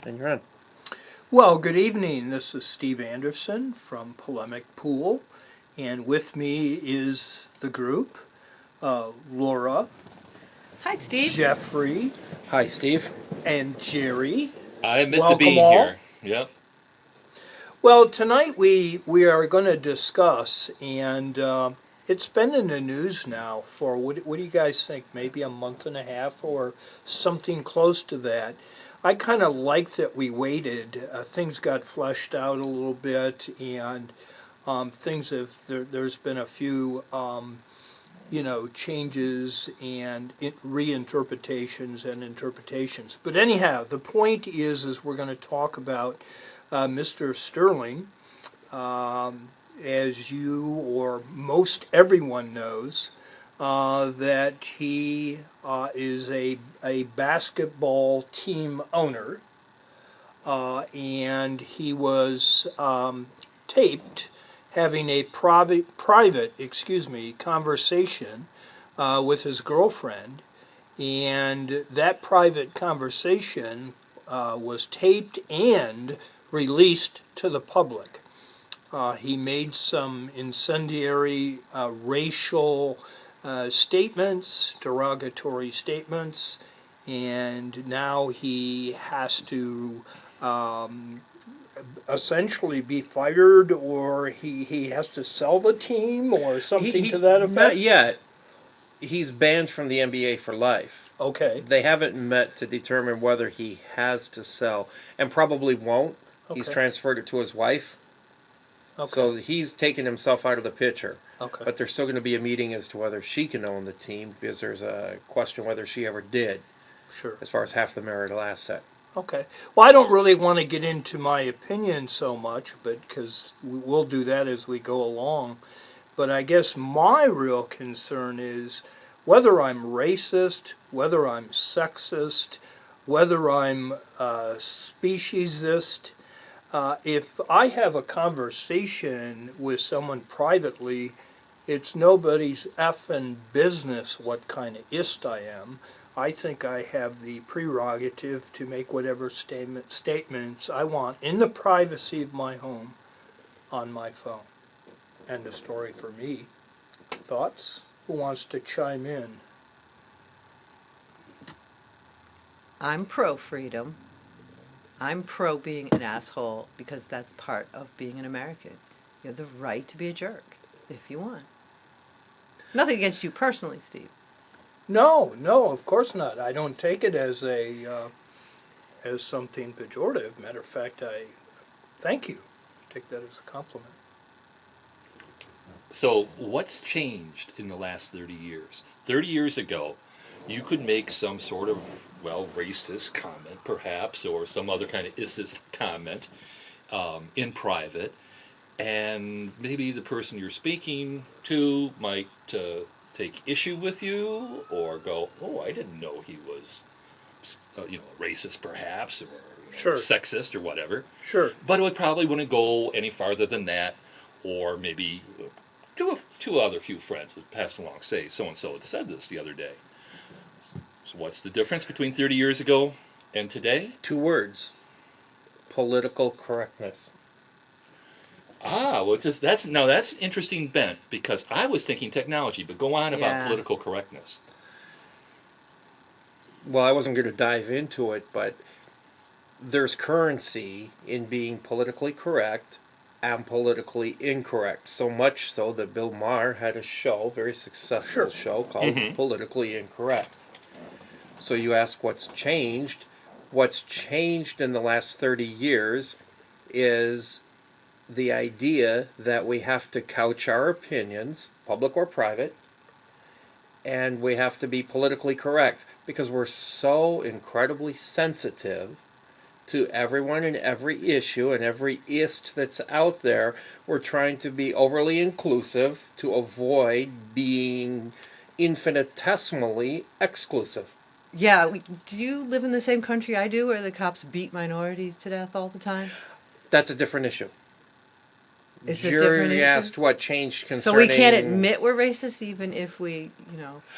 And you're on. Well, good evening. This is Steve Anderson from Polemic Pool, and with me is the group, Laura, Hi, Steve. Jeffrey, Hi, Steve. and Jerry. I admit to Welcome being all. here. Yep. Well, tonight we are going to discuss, and it's been in the news now for, what do you guys think, maybe a month and a half or something close to that. I kind of like that we waited. Things got fleshed out a little bit, and there's been a few, changes and reinterpretations and interpretations. But anyhow, the point is we're going to talk about Mr. Sterling. As you or most everyone knows, that he is a basketball team owner, and he was taped having a private conversation with his girlfriend, and that private conversation was taped and released to the public. He made some incendiary racial statements, derogatory statements, and now he has to essentially be fired, or he has to sell the team or something to that effect? Not yet. He's banned from the NBA for life. Okay. They haven't met to determine whether he has to sell, and probably won't. Okay. He's transferred it to his wife. Okay. So he's taken himself out of the picture. Okay. But there's still going to be a meeting as to whether she can own the team, because there's a question whether she ever did, Sure. as far as half the marital asset. Okay. Well, I don't really want to get into my opinion so much, but because we'll do that as we go along. But I guess my real concern is whether I'm racist, whether I'm sexist, whether I'm speciesist. If I have a conversation with someone privately, it's nobody's effing business what kind of ist I am. I think I have the prerogative to make whatever statements I want in the privacy of my home on my phone. End of story for me. Thoughts? Who wants to chime in? I'm pro freedom. I'm pro being an asshole because that's part of being an American. You have the right to be a jerk if you want. Nothing against you personally, Steve. No, of course not. I don't take it as as something pejorative. Matter of fact, I thank you. I take that as a compliment. So, what's changed in the last 30 years? 30 years ago, you could make some sort of, racist comment, perhaps, or some other kind of isist comment in private, and maybe the person you're speaking to might take issue with you, or go, "Oh, I didn't know he was, racist, perhaps, or Sure. sexist, or whatever." Sure. But it probably wouldn't go any farther than that, or maybe two other few friends that passed along say, so-and-so had said this the other day. So what's the difference between 30 years ago and today? 2 words: political correctness. Well, that's an interesting bent, because I was thinking technology, but go on about Yeah. political correctness. Well, I wasn't going to dive into it, but there's currency in being politically correct and politically incorrect. So much so that Bill Maher had a show, very successful Sure. show, called Politically Incorrect. So you ask what's changed. What's changed in the last 30 years is the idea that we have to couch our opinions, public or private, and we have to be politically correct because we're so incredibly sensitive to everyone and every issue and every ist that's out there. We're trying to be overly inclusive to avoid being infinitesimally exclusive. Yeah, do you live in the same country I do where the cops beat minorities to death all the time? That's a different issue. It's a different Jury issue. asked what changed So concerning. we can't admit we're racist even if we,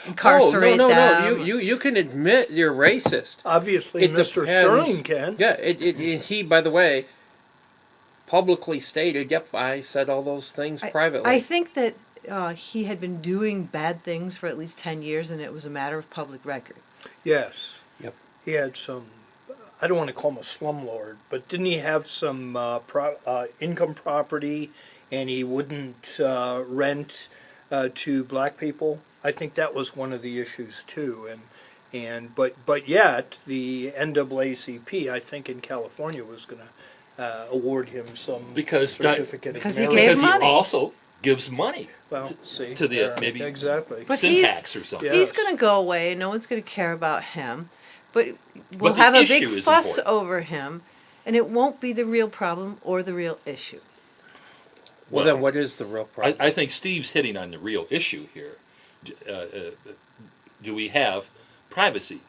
incarcerate no. them. You can admit you're racist. Obviously, It Mr. depends. Sterling can. Yeah, he, by the way, publicly stated, "Yep, I said all those things privately." I think that he had been doing bad things for at least 10 years, and it was a matter of public record. Yes. Yep. He had some, I don't want to call him a slumlord, but didn't he have some income property and he wouldn't rent to black people? I think that was one of the issues too. But yet the NAACP, I think in California, was going to award him some certificate because of he merit. gave Because money. he also gives money Well, see, to the there, maybe exactly. But syntax or something. Yeah. He's going to go away, and no one's going to care about him. But we'll the have a issue big is fuss important. over him, and it won't be the real problem or the real issue. Well, then what is the real problem? I think Steve's hitting on the real issue here. Do we have privacy?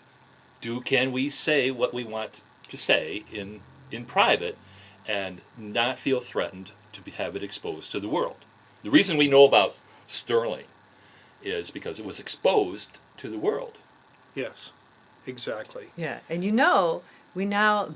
Can we say what we want to say in private and not feel threatened to have it exposed to the world? The reason we know about Sterling is because it was exposed to the world. Yes, exactly. Yeah, and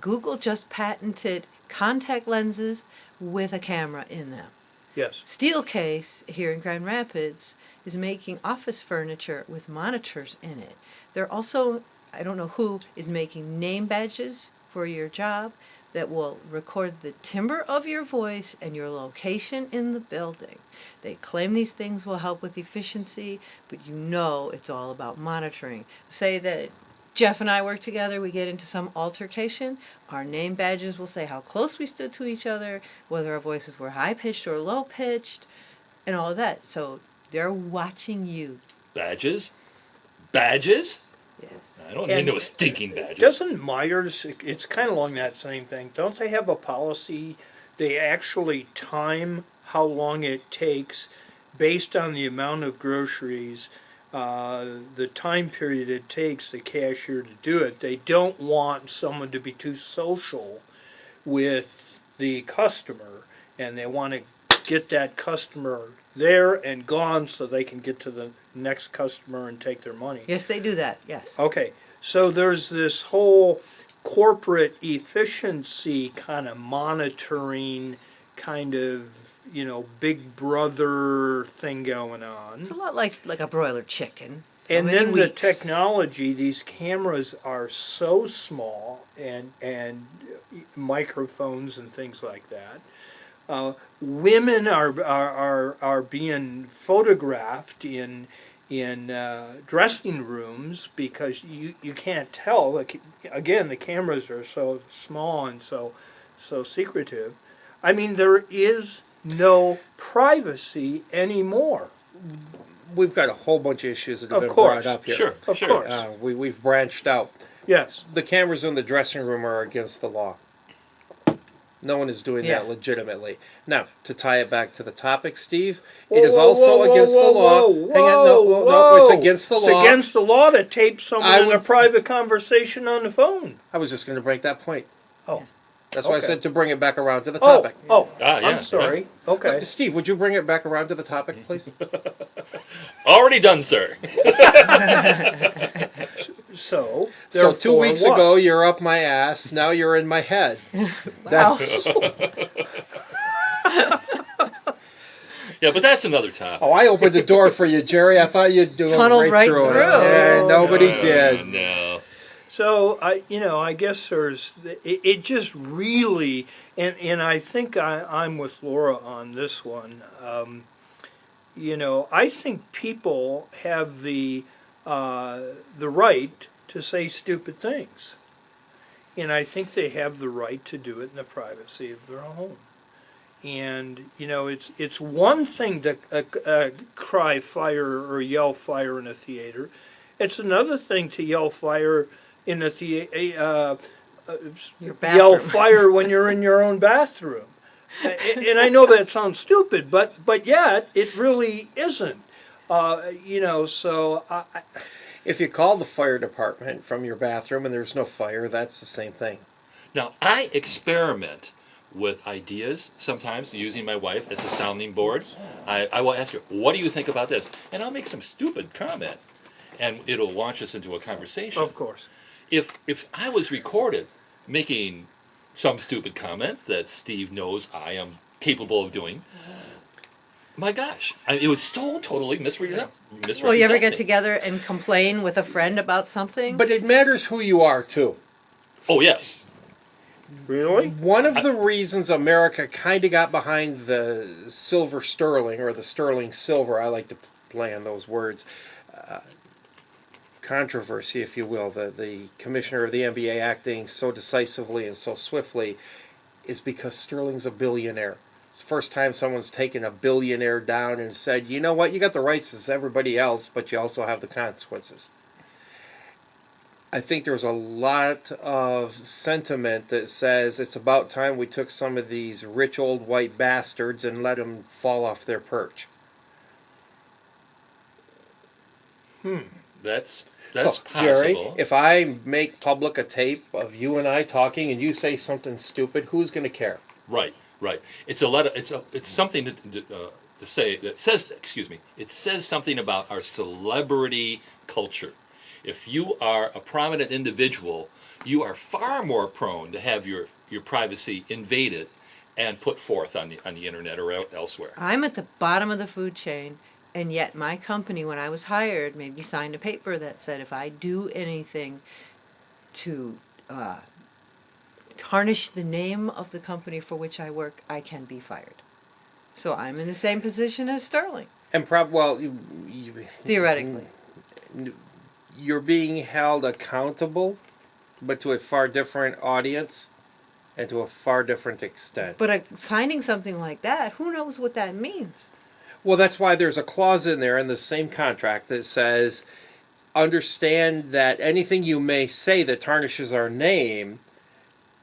Google just patented contact lenses with a camera in them. Yes. Steelcase here in Grand Rapids is making office furniture with monitors in it. They're also, I don't know who, is making name badges for your job that will record the timbre of your voice and your location in the building. They claim these things will help with efficiency, but it's all about monitoring. Say that Jeff and I work together, we get into some altercation, our name badges will say how close we stood to each other, whether our voices were high-pitched or low-pitched, and all of that. So they're watching you. Badges? Badges? Yes. I don't need no stinking badges. Doesn't Myers, it's kind of along that same thing, don't they have a policy, they actually time how long it takes based on the amount of groceries, the time period it takes the cashier to do it. They don't want someone to be too social with the customer, and they want to get that customer there and gone so they can get to the next customer and take their money. Yes, they do that, yes. Okay, so there's this whole corporate efficiency kind of monitoring, kind of, big brother thing going on. It's a lot like a broiler chicken. And How many then the weeks? technology, these cameras are so small, and microphones and things like that. Women are being photographed in dressing rooms because you can't tell. Like, again, the cameras are so small and so secretive. I mean, there is no privacy anymore. We've got a whole bunch of issues that have Of been course. brought up here. Sure, Of sure. course. We've branched out. Yes. The cameras in the dressing room are against the law. No one is doing Yeah. that legitimately. Now, to tie it back to the topic, Steve, it is also against the law. Hang on, no, it's against the law. It's against the law to tape someone I in a would- private conversation on the phone. I was just going to break that point. Oh. That's why I Okay. said to bring it back around to the topic. Oh, Ah, yeah, I'm sorry. Okay. Steve, would you bring it back around to the topic, please? Already done, sir. So 2 therefore weeks what? ago, you're up my ass. Now you're in my head. That's, Yeah, but that's another topic. oh, I opened the door for you, Jerry. I thought you'd do Tunneled it right through it. through. Yeah, nobody did. No. So I guess it just really, and I think I'm with Laura on this one. I think people have the right to say stupid things, and I think they have the right to do it in the privacy of their home. And it's one thing to cry fire or yell fire in a theater. It's another thing to yell fire in a Your yell bathroom. fire when you're in your own bathroom. And I know that sounds stupid, but yet it really isn't. So If you call the fire department from your bathroom and there's no fire, that's the same thing. Now, I experiment with ideas, sometimes using my wife as a sounding board. I will ask her, what do you think about this? And I'll make some stupid comment, and it'll launch us into a conversation. Of course. If I was recorded making some stupid comment that Steve knows I am capable of doing, my gosh, it was so totally misrepresented. Well, you ever get together and complain with a friend about something? But it matters who you are, too. Oh, yes. Really? One of the reasons America kind of got behind the silver sterling, or the sterling silver, I like to play on those words, controversy, if you will, the commissioner of the NBA acting so decisively and so swiftly, is because Sterling's a billionaire. It's the first time someone's taken a billionaire down and said, you know what, you got the rights as everybody else, but you also have the consequences. I think there's a lot of sentiment that says it's about time we took some of these rich old white bastards and let them fall off their perch. That's So, possible. Jerry, if I make public a tape of you and I talking and you say something stupid, who's going to care? Right. It's a lot of, it's something to say that says, excuse me, it says something about our celebrity culture. If you are a prominent individual, you are far more prone to have your privacy invaded and put forth on the internet or elsewhere. I'm at the bottom of the food chain, and yet my company, when I was hired, made me sign a paper that said if I do anything to tarnish the name of the company for which I work, I can be fired. So I'm in the same position as Sterling, And theoretically. You're being held accountable, but to a far different audience and to a far different extent. But signing something like that, who knows what that means? Well, that's why there's a clause in there in the same contract that says, understand that anything you may say that tarnishes our name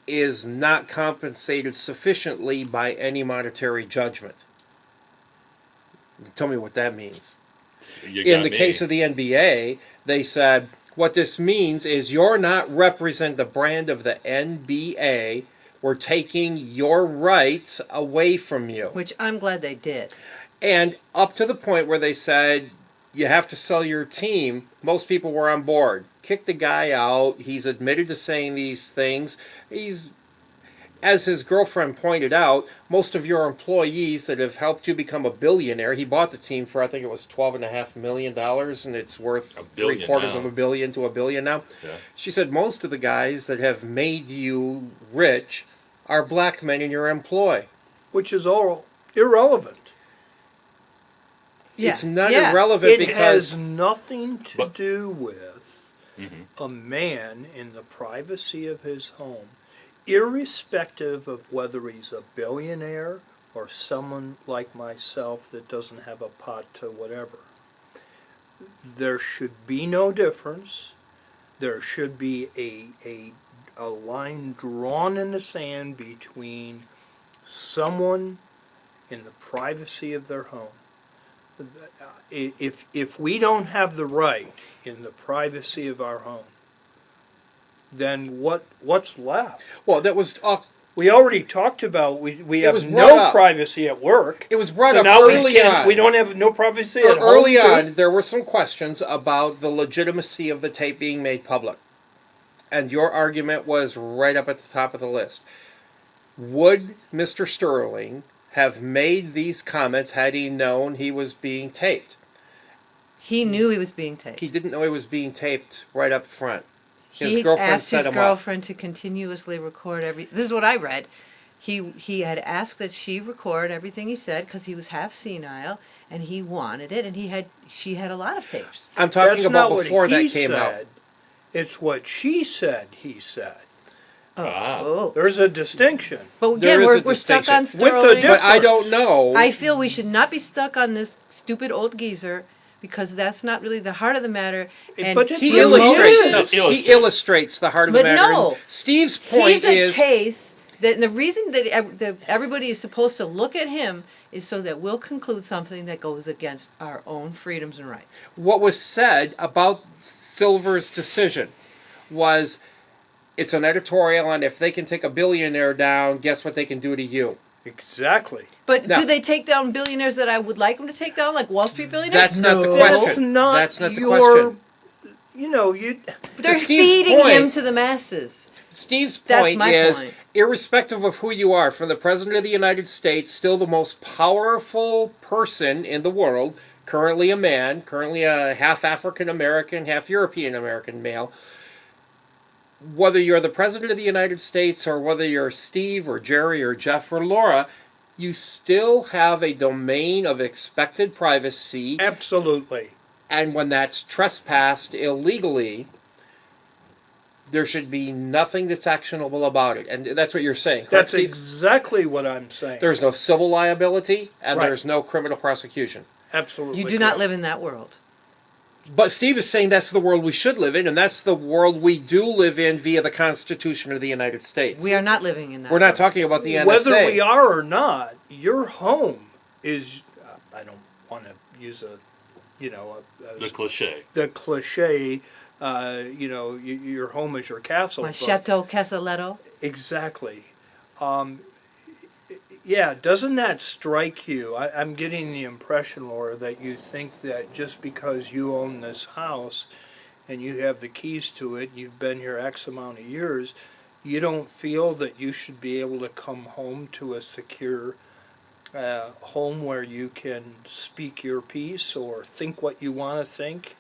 is not compensated sufficiently by any monetary judgment. Tell me what that means. In the case of the NBA, they said, what this means is you're not represent the brand of the NBA. We're taking your rights away from you. Which I'm glad they did. And up to the point where they said, you have to sell your team, most people were on board. Kick the guy out. He's admitted to saying these things. He's, as his girlfriend pointed out, most of your employees that have helped you become a billionaire, he bought the team for, I think it was $12.5 million, and it's worth $750 million to $1 billion now. Yeah. She said most of the guys that have made you rich are black men in your employ. Which is all irrelevant. Yeah. It's not irrelevant It because has nothing to do with a man in the privacy of his home, irrespective of whether he's a billionaire or someone like myself that doesn't have a pot to whatever. There should be no difference. There should be a line drawn in the sand between someone in the privacy of their home. If we don't have the right in the privacy of our home, then what's left? Well, that was We already talked about we It was have brought no up. privacy at work. It was brought So up now early on. we don't have no privacy at home. Early too? on, there were some questions about the legitimacy of the tape being made public. And your argument was right up at the top of the list. Would Mr. Sterling have made these comments had he known he was being taped? He knew he was being taped. He didn't know he was being taped right up front. His He girlfriend asked set his him girlfriend to continuously record every. This is what I read. He had asked that she record everything he said because he was half senile and he wanted it, and she had a lot of tapes. up. I'm talking That's about not before what he that came out. said. It's what she said. He said. Oh, There's a distinction. but There again, is a we're stuck on distinction. With the Sterling. But I don't know. I feel we should not be stuck on this stupid old geezer because that's not really the heart of the matter. And But it's He He illustrates. is. He illustrates the heart of the But matter. no. And Steve's point he's a is case that and the reason that everybody is supposed to look at him is so that we'll conclude something that goes against our own freedoms and rights. what was said about Silver's decision was It's an editorial on if they can take a billionaire down, guess what they can do to you. Exactly. But Now- do they take down billionaires that I would like them to take down, like Wall Street billionaires? That's not the No, question. that's not That's not the your- question. You know, you. They're Steve's feeding point- him to the masses. Steve's That's point my is, point. irrespective of who you are, from the President of the United States, still the most powerful person in the world, currently a man, currently a half African American, half European American male. Whether you're the President of the United States or whether you're Steve or Jerry or Jeff or Laura, you still have a domain of expected privacy. Absolutely. And when that's trespassed illegally, there should be nothing that's actionable about it. And that's what you're saying, correct, That's Steve? exactly what I'm saying. There's no civil liability, and Right. there's no criminal prosecution. Absolutely. You do not correct. live in that world. But Steve is saying that's the world we should live in, and that's the world we do live in via the Constitution of the United States. We are not living in that We're not world. talking about the NSA. Whether we are or not, your home is. I don't want to use The cliche. the cliche. Your home is your castle. My but- Chateau Casaletto. Exactly. Yeah, doesn't that strike you? I'm getting the impression, Laura, that you think that just because you own this house and you have the keys to it, you've been here X amount of years, you don't feel that you should be able to come home to a secure home where you can speak your piece or think what you want to think?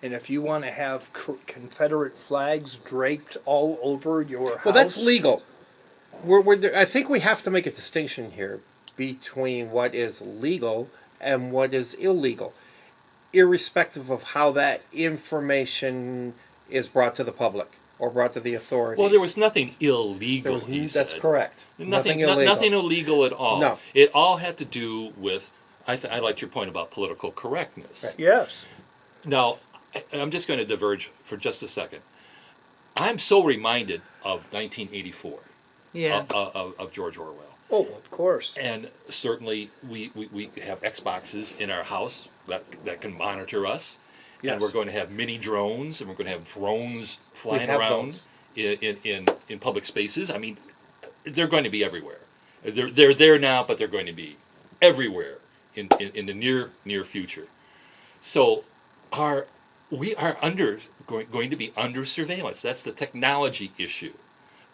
And if you want to have Confederate flags draped all over your house... Well, that's legal. I think we have to make a distinction here between what is legal and what is illegal, irrespective of how that information is brought to the public or brought to the authorities. Well, there was nothing illegal, he That's said. correct. Nothing illegal. Nothing illegal at all. No. It all had to do with, I liked your point about political correctness. Right. Yes. Now, I'm just going to diverge for just a second. I'm so reminded of 1984, Yeah. of George Orwell. Oh, of course. And certainly we have Xboxes in our house that can monitor us. Yes. And we're going to have mini drones, and we're going to have drones flying have around those. in public spaces. I mean, they're going to be everywhere. They're there now, but they're going to be everywhere in the near future. So we are going to be under surveillance. That's the technology issue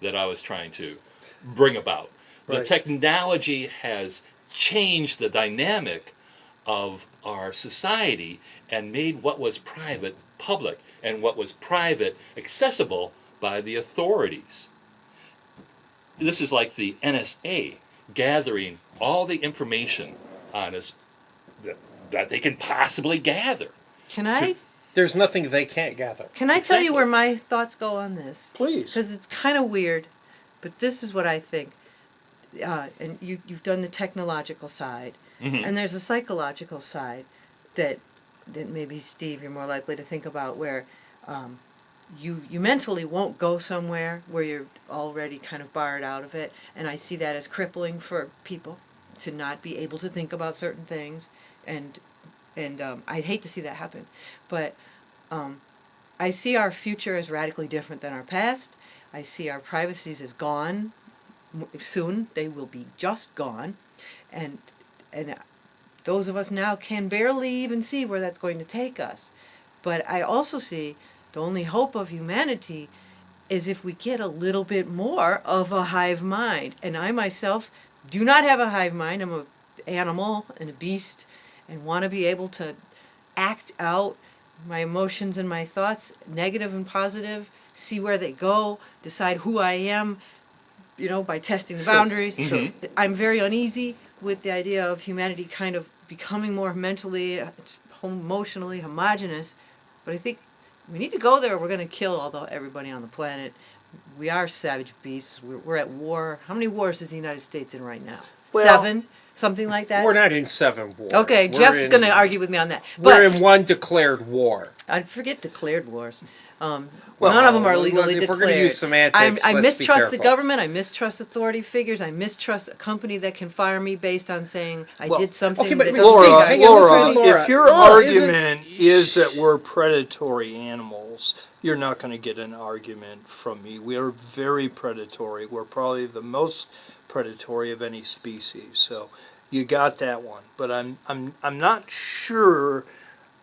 that I was trying to bring about. The Right. technology has changed the dynamic of our society and made what was private public and what was private accessible by the authorities. This is like the NSA gathering all the information on us that they can possibly gather. Can I There's nothing they can't gather. tell you Exactly. where my thoughts go on this? Please. Because it's kind of weird, but this is what I think. And you've done the technological side, and there's a psychological side that maybe, Steve, you're more likely to think about, where you mentally won't go somewhere where you're already kind of barred out of it, and I see that as crippling for people to not be able to think about certain things, and I'd hate to see that happen, but I see our future as radically different than our past. I see our privacies as gone. Soon they will be just gone, and those of us now can barely even see where that's going to take us. But I also see the only hope of humanity is if we get a little bit more of a hive mind. And I myself do not have a hive mind. I'm an animal and a beast, and want to be able to act out my emotions and my thoughts, negative and positive, see where they go, decide who I am, by testing the boundaries. Mhm. I'm very uneasy with the idea of humanity kind of becoming more mentally, emotionally homogenous. But I think we need to go there or we're going to kill everybody on the planet. We are savage beasts. We're at war. How many wars is the United States in right now? Well, 7? something like that. We're not in 7 wars. Okay, We're Jeff's in- going to argue with me on that. We're But in one declared war. I forget declared wars. Well, None of them are if legally we're declared. gonna use semantics, I let's be mistrust the careful. government. I mistrust authority figures. I mistrust a company that can fire me based on saying I did something okay, but that Laura, doesn't hang on, listen to Laura, Laura. if your Laura, argument is that we're predatory animals, you're not going to get an argument from me. We are very predatory. We're probably the most predatory of any species. So you got that one. But I'm not sure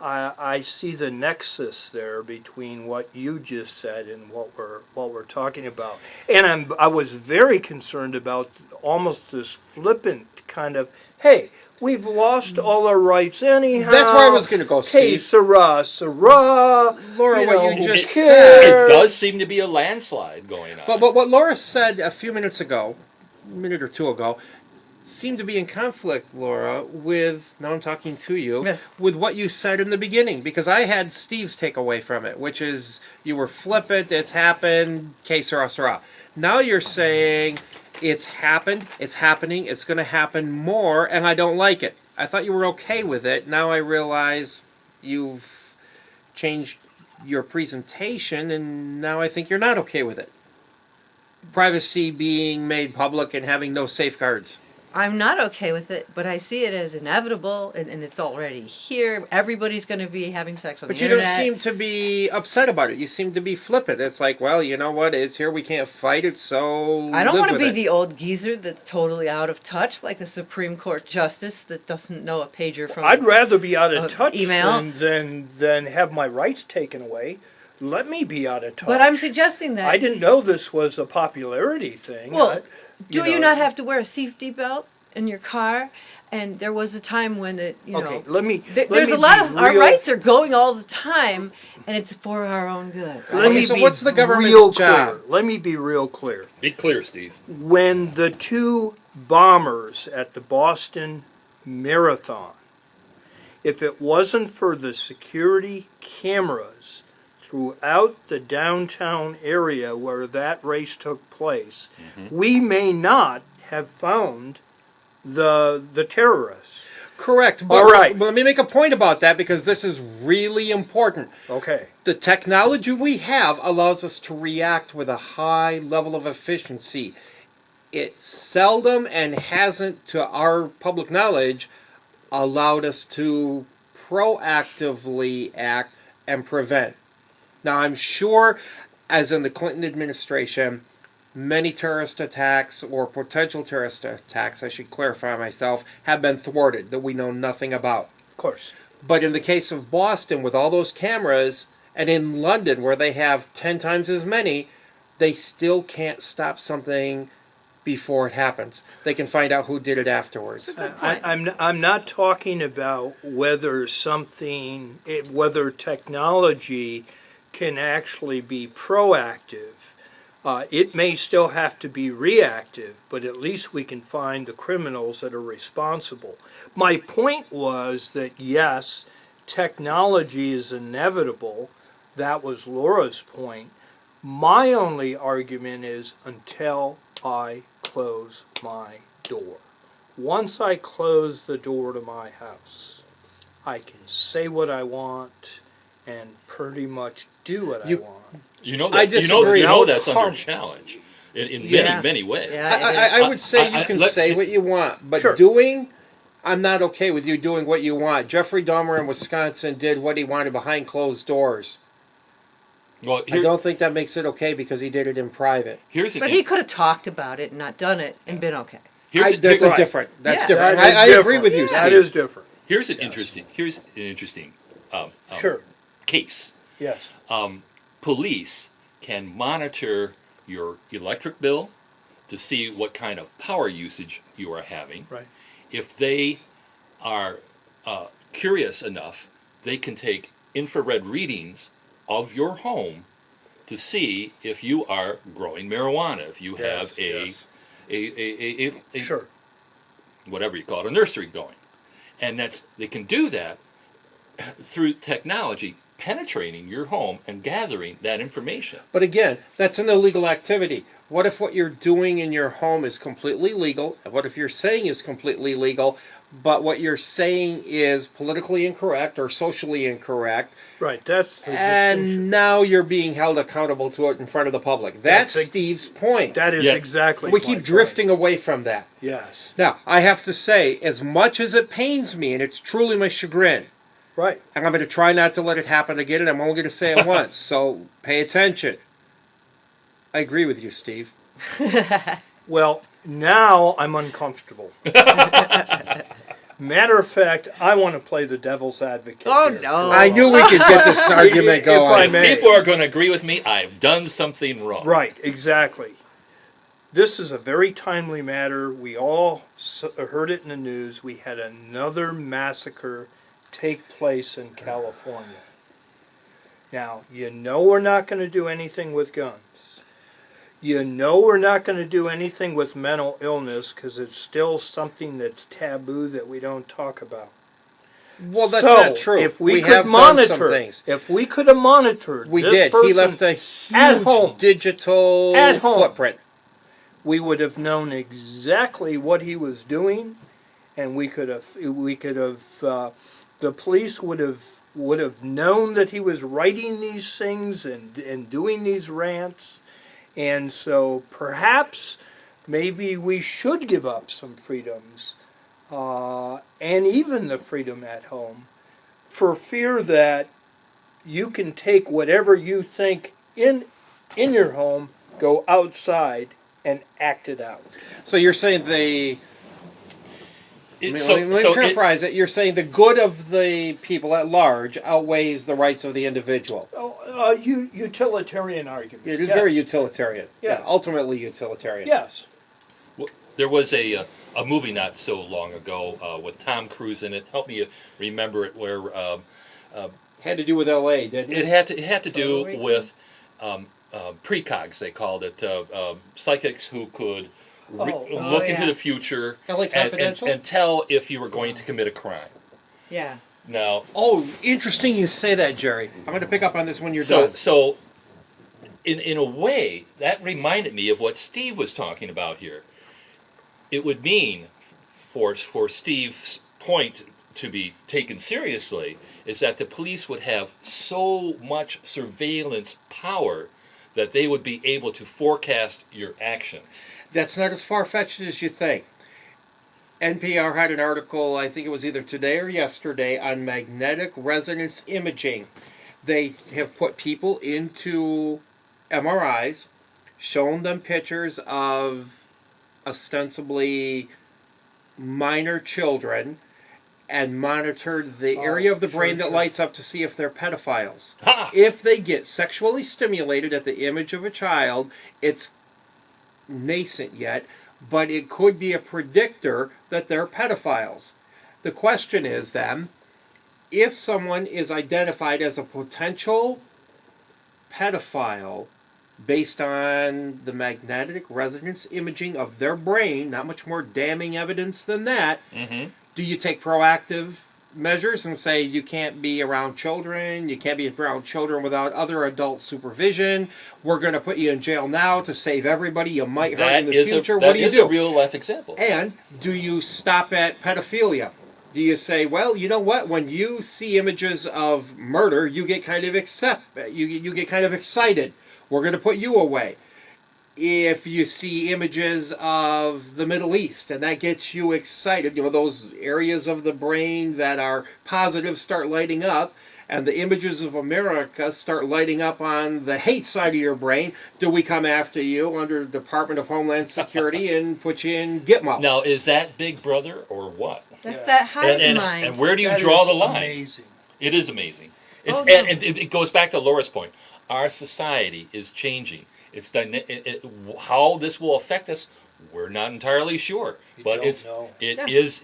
I see the nexus there between what you just said and what we're talking about. And I was very concerned about almost this flippant kind of, hey, we've lost all our rights anyhow. That's where I was gonna go, Hey, Steve. Sarah, Laura, what know, you who just cares? said. It does seem to be a landslide going on. But what Laura said a few minutes ago, a minute or two ago, seemed to be in conflict, Laura, with, now I'm talking to you, Yes. with what you said in the beginning, because I had Steve's takeaway from it, which is you were flippant, it's happened, que sera, sera. Now you're saying it's happened, it's happening, it's going to happen more, and I don't like it. I thought you were okay with it. Now I realize you've changed your presentation, and now I think you're not okay with it. Privacy being made public and having no safeguards. I'm not okay with it, but I see it as inevitable, and it's already here. Everybody's going to be having sex on But the you internet. don't seem to be upset about it. You seem to be flippant. It's like, well, you know what? It's here. We can't fight it, so I don't live want to with be it. the old geezer that's totally out of touch, like the Supreme Court justice that doesn't know a pager from. I'd rather be out of touch email. than have my rights taken away. Let me be out of touch. But I'm suggesting that. I didn't know this was a popularity thing. Well, do you know. not have to wear a safety belt in your car? And there was a time when it, Okay, let me. there's me a lot be of our real- rights are going all the time, and it's for our own good. Let Okay, me so be what's the government's real job? clear. Let me be real clear. Be clear, Steve. When the 2 bombers at the Boston Marathon, if it wasn't for the security cameras throughout the downtown area where that race took place, we may not have found the terrorists. Correct. But, All right. But let me make a point about that because this is really important. Okay. The technology we have allows us to react with a high level of efficiency. It seldom and hasn't, to our public knowledge, allowed us to proactively act and prevent. Now, I'm sure, as in the Clinton administration, many terrorist attacks or potential terrorist attacks, I should clarify myself, have been thwarted that we know nothing about. Of course. But in the case of Boston, with all those cameras, and in London, where they have 10 times as many, they still can't stop something before it happens. They can find out who did it afterwards. I'm not talking about whether whether technology can actually be proactive. It may still have to be reactive, but at least we can find the criminals that are responsible. My point was that yes, technology is inevitable. That was Laura's point. My only argument is until I close my door. Once I close the door to my house, I can say what I want and pretty much do what I want. You know I that. disagree. You know that's Now, under challenge in Yeah. many ways. Yeah. I would say you can say what you want, but Sure. I'm not okay with you doing what you want. Jeffrey Dahmer in Wisconsin did what he wanted behind closed doors. Well, I don't think that makes it okay because he did it in private. here's But he could have talked about it and not done it and been okay. That's Right. different. That's Yeah. different. That is I agree different. with you, That Steve. is different. Here's an interesting Sure. case. Yes. Police can monitor your electric bill to see what kind of power usage you are having. Right. If they are curious enough, they can take infrared readings of your home to see if you are growing marijuana, if you have Yes. a Sure. whatever you call it, a nursery going. And they can do that through technology penetrating your home and gathering that information. But again, that's an illegal activity. What if what you're doing in your home is completely legal? What if you're saying is completely legal, but what you're saying is politically incorrect or socially incorrect? Right, that's the distinction. And now you're being held accountable to it in front of the public. That's That's Steve's point. That is Yeah. exactly We my keep point. drifting away from that. Yes, Now, I have to say, as much as it pains me, and it's truly my chagrin, right. and I'm going to try not to let it happen again, and I'm only going to say it once, so pay attention. I agree with you, Steve. Well, now I'm uncomfortable. Matter of fact, I want to play the devil's advocate. Oh, here. no. I knew we could get this argument If going. I If may. people are going to agree with me, I've done something wrong. Right, exactly. This is a very timely matter. We all heard it in the news. We had another massacre take place in California. Now, you know we're not going to do anything with guns. You know we're not going to do anything with mental illness because it's still something that's taboo that we don't talk about. Well, that's So, not true. If we, have could done some monitor, things. if we could have monitored, We this did. He person left a at home. huge digital At home. footprint. we would have known exactly what he was doing, and the police would have known that he was writing these things and doing these rants, and so perhaps maybe we should give up some freedoms, and even the freedom at home, for fear that you can take whatever you think in your home, go outside and act it out. So you're saying the... It- Let so- me so it- paraphrase it. You're saying the good of the people at large outweighs the rights of the individual. Utilitarian argument. It is Yes. very utilitarian. Yes. Yeah, ultimately utilitarian. Yes. Well, there was a movie not so long ago with Tom Cruise in it. Help me remember it. Where Had to do with L.A., didn't it it? had to do Rico? with precogs. They called it psychics who could look Oh, into yeah. the future LA and, Confidential? and tell if you were going to commit a crime. Yeah. Now, Oh, interesting you say that, Jerry. I'm going to pick up on this when you're done. So in a way, that reminded me of what Steve was talking about here. It would mean, for Steve's point to be taken seriously, is that the police would have so much surveillance power that they would be able to forecast your actions. That's not as far-fetched as you think. NPR had an article, I think it was either today or yesterday, on magnetic resonance imaging. They have put people into MRIs, shown them pictures of ostensibly minor children, and monitored the area of the brain that lights up to see if they're pedophiles. Ha! If they get sexually stimulated at the image of a child, it's nascent yet, but it could be a predictor that they're pedophiles. The question is then, if someone is identified as a potential pedophile based on the magnetic resonance imaging of their brain, not much more damning evidence than that, do you take proactive measures and say you can't be around children, you can't be around children without other adult supervision, we're going to put you in jail now to save everybody you might hurt in the future? What do you do? a real life example. And do you stop at pedophilia? Do you say, well, you know what? When you see images of murder, you get kind of you get kind of excited. We're going to put you away. If you see images of the Middle East and that gets you excited, you know, those areas of the brain that are positive start lighting up, and the images of America start lighting up on the hate side of your brain, do we come after you under Department of Homeland Security and put you in Gitmo? Now, is that Big Brother or what? That's Yeah. that hive And mind. where do you That draw is the line? Amazing. It is amazing. It's Oh, no. and it goes back to Laura's point. Our society is changing. How this will affect us, we're not entirely sure. But don't know. it Yeah. is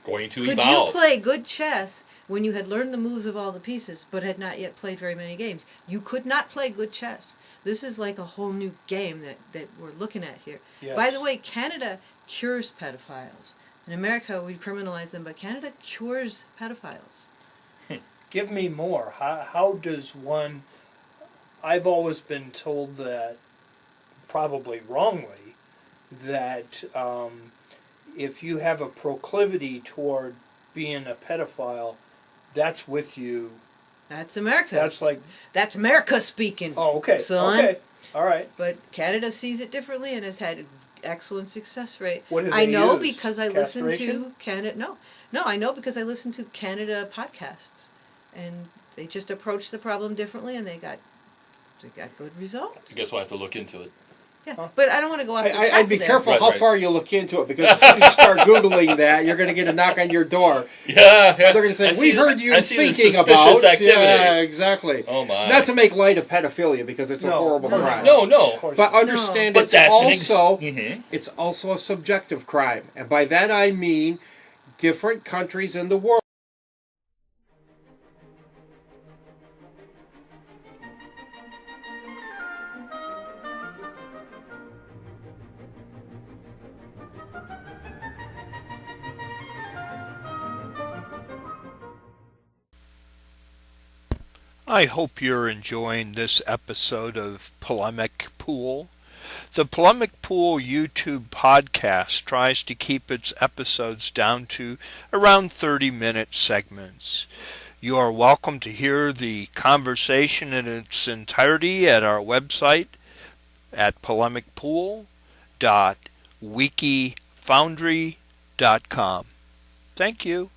going to Could evolve. you play good chess when you had learned the moves of all the pieces but had not yet played very many games? You could not play good chess. This is like a whole new game that we're looking at here. Yes. By the way, Canada cures pedophiles. In America, we criminalize them, but Canada cures pedophiles. Give me more. How does one... I've always been told that probably wrongly, that if you have a proclivity toward being a pedophile, that's with you. That's America. That's America speaking. Oh, okay. Son. Okay. All right. But Canada sees it differently and has had excellent success rate. What do they I know use? because I listen to Castration? Canada. No, I know because I listen to Canada podcasts, and they just approach the problem differently, and they got good results. I guess we'll have to look into it. Yeah, but I don't want to go off. I'd be careful Right, how right. far you look into it, because as soon as you start Googling that, you're going to get a knock on your door. Yeah, They're going to say, "We heard you I see the thinking suspicious about." activity. Yeah, exactly. Oh my! Not to make light of pedophilia, because it's a No, horrible of course crime. not. No. Of course But not. understand, But it's that's also Mhm. it's also a subjective crime, and by that I mean different countries in the world. I hope you're enjoying this episode of Polemic Pool. The Polemic Pool YouTube podcast tries to keep its episodes down to around 30-minute segments. You are welcome to hear the conversation in its entirety at our website at polemicpool.wikifoundry.com. Thank you.